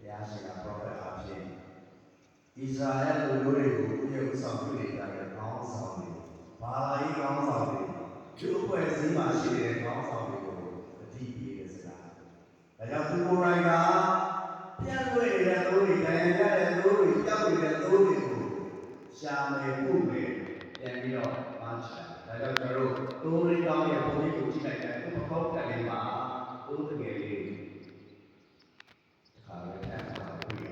ရားရှင်က prophet အဖြစ်ဣဇာယလူမျိုးတွေကိုဥယျာဉ်ဆောင်ပြုနေကြတဲ့ခေါင်းဆောင်တွေဘာသာရေးခေါင်းဆောင်တွေဒီအဖွဲ့အစည်းမှာရှိတဲ့ခေါင်းဆောင်တွေကိုအတိပေးတဲ့စကားဒါကြောင့်သူကိုယ်တိုင်ကပြန့်လွင့်နေတဲ့သိုးတွေတိုင်းရတဲ့သိုးတွေကြောက်နေတဲ့သိုးတွေကိုရှာမယ်ပို့မယ်ပြန်ပြီးတော့မချာဒါကြောင့်ကျွန်တော်တို့သိုးလေးကောင်းရဲ့ဘုန်းကြီးကိုကြည့်လိုက်တယ်သူ့ပကောက်တက်လေးမှာသိုးတကယ်လေးခါရတဲ့အခါကိုတွေ့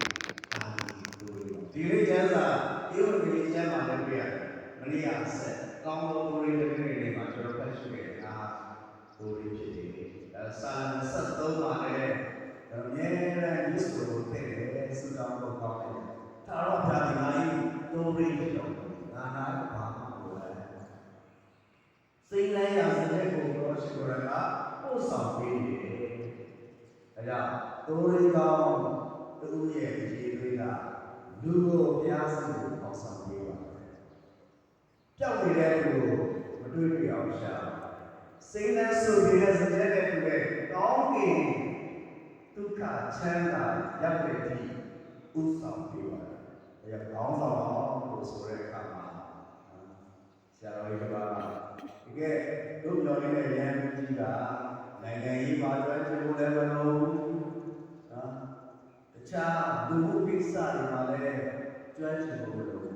ဒီလေးကျမ်းစာဒီလိုဒီကျမ်းမှာလည်းတွေ့ရတယ်မနေ့ကဆက်ကောင်းသောသိုးလေးတွေမှာကျွန်တော်ဖတ်ရှုခဲ့တာသိုးလေးဖြစ်တယ်စာ73မှာလည်းအမြဲတမ်း news ကိုထည့်တယ်စူတောင်းဖို့ကောင်းတယ်ဒါတော့ဒါဒီမိုင်းသိုးလေးဖြစ်တော့နာနာဘာမှမဟုတ်ဘူးစိတ်လိုက်ရစတဲ့ကိုတော့ရှိကြတာပို့ဆောင်ပေးနေတယ်ဒါကြောင့်သိုးလေးကောင်းသူ့ရဲ့ဒီလေးကလူကိုဘုရားစီကိုပေါင်းဆောင်ပေးပါတယ်ကြောက်နေတဲ့လူကိုမတွေ့တွေ့အောင်ရှာစိတ်နဲ့ဆိုနေတဲ့စတဲ့တူတဲ့ကောင်းကင်ဒုက္ခချမ်းသာရောက်တဲ့အထိဥဆောင်ပေးပါတယ်ဒါကြောင့်ကောင်းဆောင်လို့ဆိုတဲ့အခါမှာဆရာတော်ကြီးကတကယ်တို့ပြောနေတဲ့ဉာဏ်ကြီးကနိုင်ငံရေးမှာကျွမ်းကျင်လို့လည်းမလို့နော်တခြားလူမှုကိစ္စတွေမှာလည်းကျွမ်းကျင်လို့လို့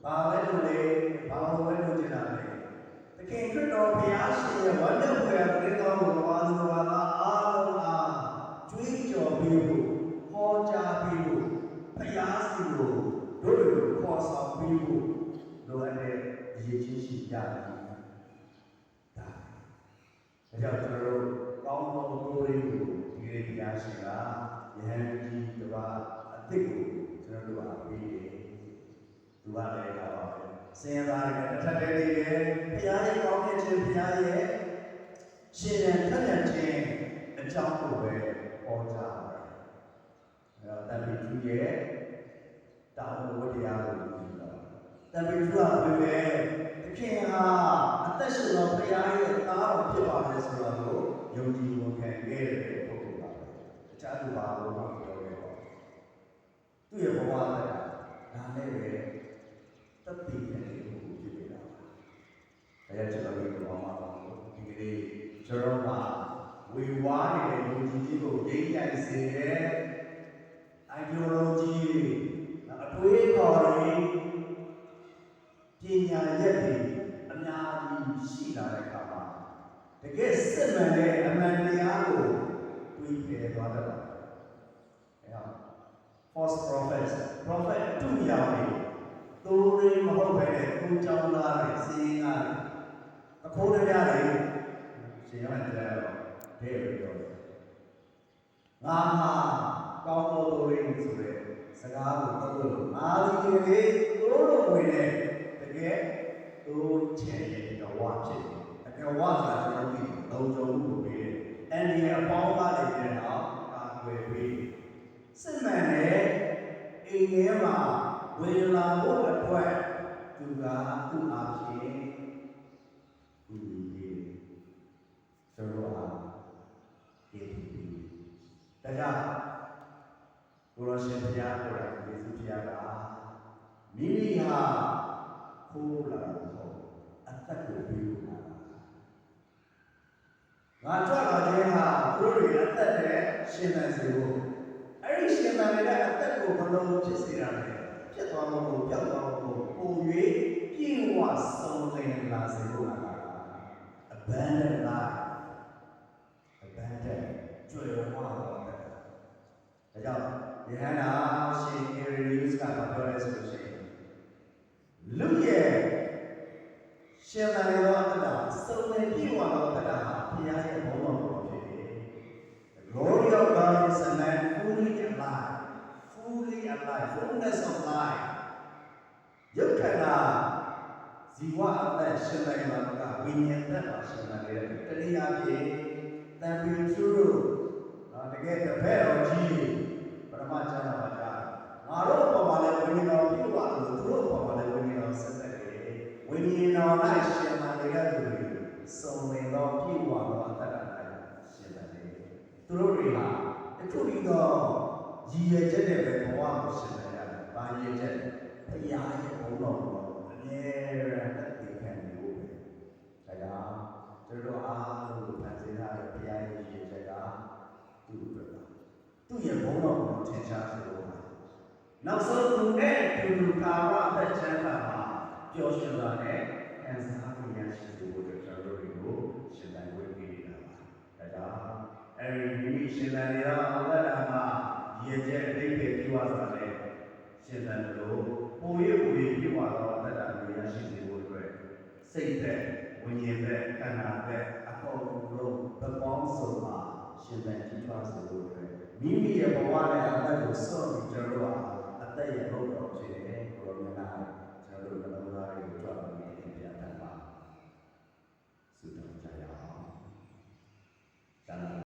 ဘာလဲလို့လဲဘာလို့လဲလို့ကျင်တာလဲတကယ်ခရစ်တော်ဘုရားရှင်ရဲ့ဝမ်းမြောက်ဖွယ်တဲ့ကောင်းကိုဘာလို့ဘာသာအားလုံးအားကျွေးကြော်ပေးဖို့ဟောကြားပေးဖို့ဘုရားရှင်ကိုတို့တွေကိုခေါ်ဆောင်ပေးဖို့လိုအပ်တဲ့အရေးကြီးရှိကြတယ်ဒါကြောင့်ကျွန်တော်တို့ကောင်းသောကိုယ်လေးကိုဒီလေးဘုရားရှင်ကယဟန်ကြီးတစ်ပါးအသစ်ကိုကျွန်တော်တို့အားပေးတယ်သူကလည်းတော့စင်သားတွေတစ်ထပ်တည်းလေးပဲဘုရားရဲ့ကောင်းမြတ်ခြင်းဘုရားရဲ့ရှင်ရန်ထက်မြတ်ခြင်းအကြောင်းကိုပဲဟောကြားတယ်အဲတော့တန်ဖိုးကြီးရဲ့တာဝန်ဝတ္တရားကိုပြီးတော့တန်ဖိုးကြီးကဘယ်ပဲသခင်ဟာအသက်ရှင်သောဘုရားရဲ့သားတော်ဖြစ်ပါလေဆိုတော့ယုံကြည်ဝန်ခံခဲ့တဲ့ပုဂ္ဂိုလ်ပါပဲတခြားသူဘာလို့မှမပြောခဲ့ပါဘူးသူ့ရဲ့ဘဝကဒါနဲ့ပဲတတိယလေးကိုဖြစ်နေတာပါဒါကြောင့်ကျွန်တော်တို့ဘာမှမလုပ်ဒီကနေ့ကျွန်တော်ကဝေဝါးနေတဲ့ယုံကြည်ခြင်းကိုရိပ်ရိုက်စေတဲ့ ideology အတွေးခေါ်တွေပညာရက်တွေအများကြီးရှိလာတဲ့အခါမှာတကယ်စစ်မှန်တဲ့အမှန်တရားကိုတွေးဖယ်သွားတတ်ပါတယ်။အဲဒါ false prophet တူရောင်တွေသိုးရင်းမဟုတ်ပဲနဲ့ကိုကြောင်းသားတွေစီးကားတွေအခိုးတရားတွေရှင်ရတဲ့တော့တဲ့ပြောတယ်။ငါဟာကောင်းသောသိုးရင်းဆိုတဲ့စကားကိုသုံးလို့ငါဒီကနေ့သိုးလို့ဝင်တဲ့တကယ်သိုးချင်တဲ့ကဝဖြစ်တယ်။အကဝဆိုတာကျွန်တော်ဒီလုံခြုံမှုကိုပေးတယ်။အန်ဒီရဲ့အပေါင်းသားတွေနဲ့တော့ကာကွယ်ပေးစစ်မှန်တဲ့အိမ်ထဲမှာဝေလာဖို့အတွက်သူကသူ့အဖြစ်ဒီဆိုတော့ဒီဒါကြောင့်ဘုရားရှင်ဘုရားကိုယ်တိုင်ယေရှုဘုရားကမိမိဟာခိုးလာတော့အသက်ကိုပေးလို့ငါကြွလာခြင်းဟာသူတို့တွေအသက်နဲ့ရှင်သန်စေဖို့အဲ့ဒီရှင်သန်နေတဲ့အသက်ကိုဘလို့ဖြစ်စေတာလဲဖြစ်သွားလို့ကိုပြောက်သွားလို့ကိုပုံ၍ပြည့်ဝဆုံးလင်လာစေဖို့က abandon life abandon ကျွေးဝါတော့တယ်ဒါကြောင့်ယဟန္တာရှင် Arius ကပြောရဲဆိုလို့ရှိရင်လူရဲ့ရှင်သန်နေသောအတ္တစုံလင်ပြည့်ဝသောအတ္တဟာဘုရားရဲ့ဘုန်းတော်ကိုဖြစ်တယ် The glory of God is a man fully alive fullness of life ယုတ်ခန္ဓာဇီဝအသက်ရှင်နိုင်မှာကဝိညာဉ်သက်ပါရှင်နိုင်တယ်တတိယဖြစ်တန်ဖိုးသူတို့တကယ်တပည့်တော်ကြီးပရမကျမ်းမှာကငါတို့ပေါ်မှာလည်းဝိညာဉ်တော်ပြုတ်ပါလို့သူတို့ပေါ်မှာလည်းဝိညာဉ်တော်ဆက်သက်တယ်ဝိညာဉ်တော်၌ရှင်နိုင်တဲ့သူတွေစုံလင်သောပြည့်ဝသောအတ္တ၌ရှင်နိုင်တယ်သူတို့တွေဟာတခုတည်းသော ရည်ရွယ်ချက်နဲ့ပဲဘဝကိုရှင်နေရတယ်။ဘာရည်ရွယ်ချက်ဘုရားရဲ့ဘုံတော်ကိုအမြဲတမ်းသက်သေခံနေဖို့ပဲ။ဒါကြောင့်ကျွန်တော်အားလုံးကိုဖန်ဆင်းထားတဲ့ဘုရားရဲ့ရည်ရွယ်ချက်ကသူ့အတွက်ပါ။သူ့ရဲ့ဘုံတော်ကိုထင်ရှားစေဖို့ပါ။နောက်ဆုံးသူနဲ့သူကာမအသက်ချမ်းသာမှာပျော်ရွှင်တာနဲ့ခံစားမှုရရှိစေဖို့အတွက်ကျွန်တော်တို့ကိုရှင်သန်ဝေပေးနေတာပါ။ဒါကြောင့်အဲဒီမိမိရှင်သန်နေတော့အသက်တာမှာရည်ကျက်အတိတ်ပဲပြုရတာလေရှင်သန်လို့ပုံရိပ်ပြုရတော့အသက်တာကိုရရှိစေဖို့အတွက်စိတ်သက်ဝိညာဉ်သက်ခန္ဓာသက်အကုန်လုံးသဘောစုံမှာရှင်သန်ကြီးထွားစေဖို့အတွက်မိမိရဲ့ဘဝနဲ့အသက်ကိုစောင့်ပြီးကျွန်တော်တို့အသက်ရဲ့ဘုံတော်ဖြစ်တဲ့ကိုရိုနာကျွန်တော်တို့ဘယ်လိုလဲကိုကြွားပြီး